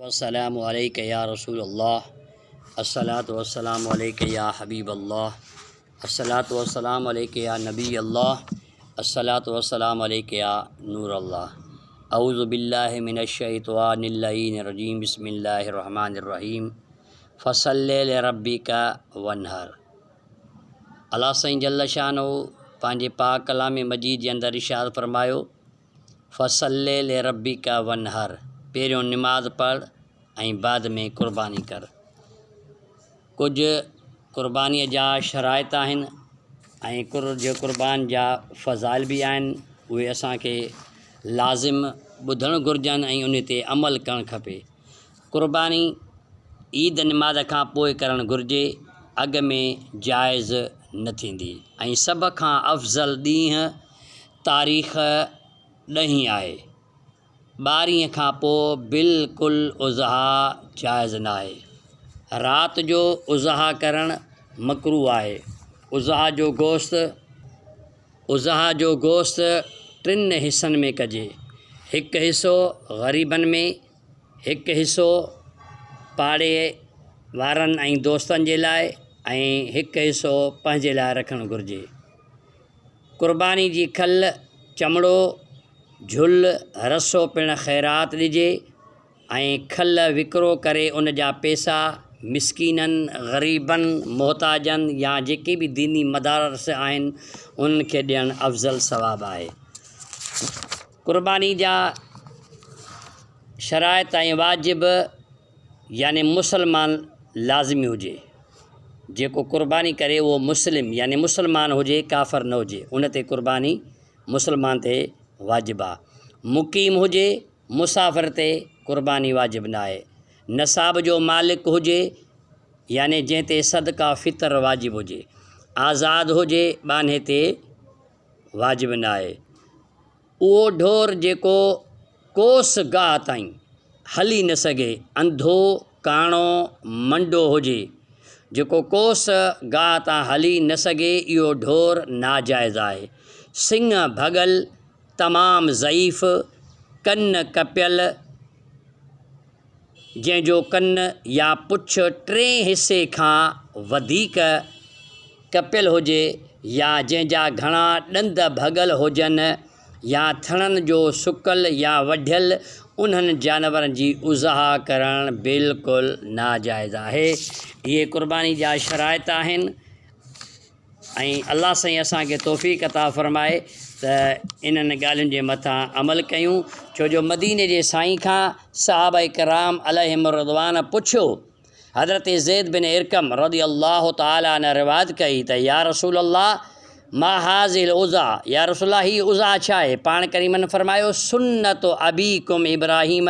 अस्सलामु अलैका या रसूल अल्लाह, अस्सलातु वस्सलामु अलैका या हबीब अल्लाह, अस्सलातु वस्सलामु अलैका या नबी अल्लाह, अस्सलातु वस्सलामु अलैका या नूर अल्लाह। औज़ु बिल्लाहि मिनश शैतानिर रजीम, बिस्मिल्लाहिर रहमानिर रहीम। फसल्लि लिरब्बिका वन्हर। अल्लाह साईं जल्ल शानो पंहिंजे पाक कलाम मजीद जे अंदरि इरशाद फरमायो, फसल्लि लिरब्बिका वन्हर, पहिरियों निमाज़ पढ़ ऐं बाद में क़ुर्बानी कर। कुछ क़ुर्बानीअ जा शराइत आहिनि ऐं कुझु क़ुर्बान जा फ़ज़ाइल बि आहिनि, उहे असांखे लाज़िम ॿुधणु घुरिजनि ऐं उन ते अमल करणु खपे। क़ुर्बानी ईद निमाज़ खां पोइ करणु घुरिजे, अॻ में जाइज़ न थींदी। ऐं सभ खां अफ़ज़ल ॾींहुं तारीख़ 10 आहे। 12 खां पोइ बिल्कुलु उज़हा जाइज़ न आहे। राति जो उज़हा करणु मकरूह आहे। उज़हा जो गोश्त 3 हिस्सनि में कजे। हिकु हिसो ग़रीबनि में, हिकु हिसो पाड़े वारनि ऐं दोस्तनि जे लाइ, ऐं हिकु हिसो पंहिंजे लाइ रखणु घुरिजे। क़ुर्बानी जी खल, चमड़ो, झुल, रसो पिणु ख़ैरात ॾिजे ऐं खल विकिरो करे उन जा पैसा मिसकीननि, ग़रीबनि, मोहताजनि या जेके बि दीनी मदारस आहिनि उन्हनि खे ॾियणु अफ़ज़ल सवाबु आहे। क़ुर्बानी जा शराइत ऐं वाजिब, यानी मुसलमान लाज़िमी हुजे। जेको क़ुर्बानी करे उहो मुस्लिम यानी मुसलमान हुजे, काफ़िर न हुजे, उन ते क़ुर्बानी मुसलमान ते वाजिबु आहे। मुक़ीम हुजे, मुसाफ़िर ते क़ुर्बानी वाजिबु न आहे। नसाब जो मालिक हुजे, यानी जंहिं ते सदका फ़ितर वाजिबु हुजे। आज़ादु हुजे, बाने ते वाजिबु न आहे। उहो ढोर जेको कोस गाह ताईं हली न सघे, अंधो, काणो, मंडो हुजे, जेको कोस गाह तां हली न सघे, इहो ढोर नाजाइज़ आहे। सिंघ भॻल, तमामु ज़ईफ़, कन कपियल, जंहिंजो कन या पुछ 3 हिसे खां वधीक कपियल हुजे, या जंहिंजा घणा ॾंद भॻल हुजनि, या थणनि जो सुकल या वढियल, उन्हनि जानवरनि जी उज़हा करणु बिल्कुलु नाजाइज़ आहे। इहे क़ुर्बानी जा शराइत आहिनि ऐं अल्लाह साईं असांखे तौफ़ीक़ अता फ़रमाए त इन्हनि ॻाल्हियुनि जे मथां अमल कयूं। छो जो मदीने जे साईं खां सहाबा किराम अलैहिम रिज़वान पुछियो, हज़रत ज़ैद बिन इरकम रज़ी अल्लाह तआला अन्हु रिवायत कई त या रसूल अल्लाह मा हाज़िल उज़ा, या रसूल अल्लाह ही उज़ा छा आहे? पाण करीमन फरमायो, सुन्नत अबीकुम इब्राहीम,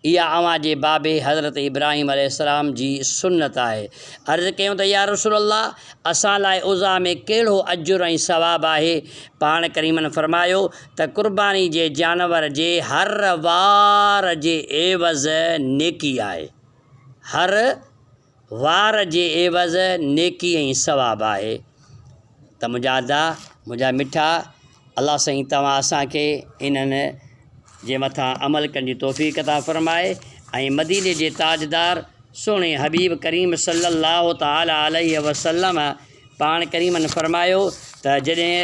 इहा अव्हां जे बाबे हज़रत इब्राहीम अलैहिस्सलाम जी सुन्नत आहे। अर्ज़ु कयूं त या रसूल अल्लाह असां लाइ उज़ा में कहिड़ो अजुर ऐं सवाबु आहे? पाण करीमन फरमायो त क़ुर्बानी जे जानवर जे हर वार जे एवज़ नेकी आहे। हर वार जे एवज़ नेकी ऐं सवाबु आहे। त मुंहिंजा मिठा, अल्लाह साईं तव्हां असांखे इन्हनि जे मथां अमल करण जी तौफ़ीक़ अता फ़रमाए ऐं मदीने जे ताजदार सुहिणे हबीब करीम सल्लल्लाहु तआला अलैहि वसल्लम पाण करीमन फरमायो त जॾहिं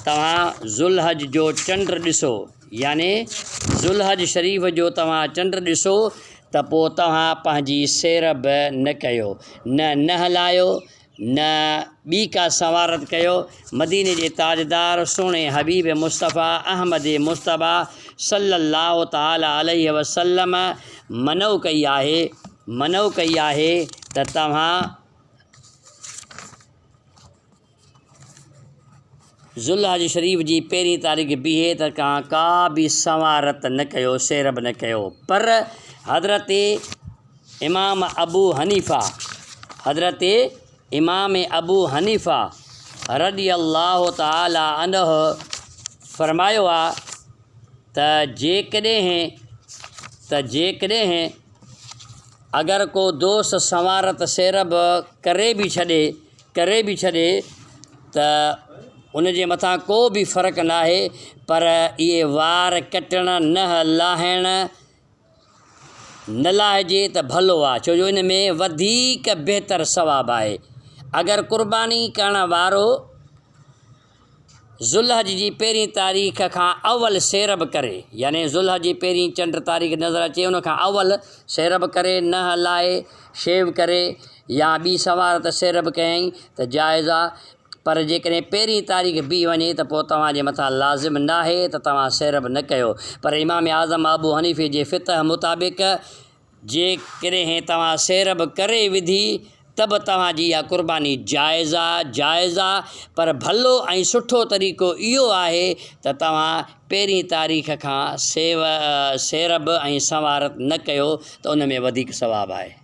तव्हां ज़ुल्हज जो चंड ॾिसो, यानी ज़ुल्हज शरीफ़ जो तव्हां चंड ॾिसो, त पोइ तव्हां पंहिंजी सैर बि न कयो, न हलायो, न ॿी का सवारत कयो। मदीने जे ताजदार सुहिणे हबीब मुस्तफ़ा अहमद मुस्तफ़ा सल्लल्लाहु तआला अलैहि वसल्लम मनऊ कई आहे त तव्हां ज़ुल्हज शरीफ़ जी 1 तारीख़ बीहे त का बि सवारत न कयो, सैर बि न कयो। पर हज़रत इमाम अबू हनीफ़ा रज़ी अल्लाह तआला अन्हु फरमायो आहे त जेकॾहिं अगरि को दोस्त सवारत सैर बि करे बि छॾे त उन जे मथां को बि फ़र्क़ु न आहे, पर इहे वार कटण, न लाहिण, न लाहिजे त भलो आहे, छो जो इन में वधीक बहितर सवाबु आहे। अगरि क़ुर्बानी करण वारो ज़ुल्हज जी पहिरीं तारीख़ खां अवल सेरब करे, यानी ज़ुल्ह जी पहिरीं चंड तारीख़ नज़र अचे उन खां अवल सेरब करे, न हलाए, शेव करे या ॿी सवारत सेरब कयईं त जाइज़ आहे। पर जेकॾहिं पहिरीं तारीख़ बीह वञे त पोइ तव्हांजे मथां लाज़िम न आहे त तव्हां सेरब न कयो। पर इमाम आज़म अबू हनीफ़े जे फ़िक़ह मुताबिक़ जेकॾहिं तव्हां सेरब करे विधी त बि तव्हांजी इहा क़ुर्बानी जाइज़ आहे। पर भलो ऐं सुठो तरीक़ो इहो आहे त तव्हां पहिरीं तारीख़ खां सेरब ऐं सवारत न कयो त उन में वधीक सवाबु आहे।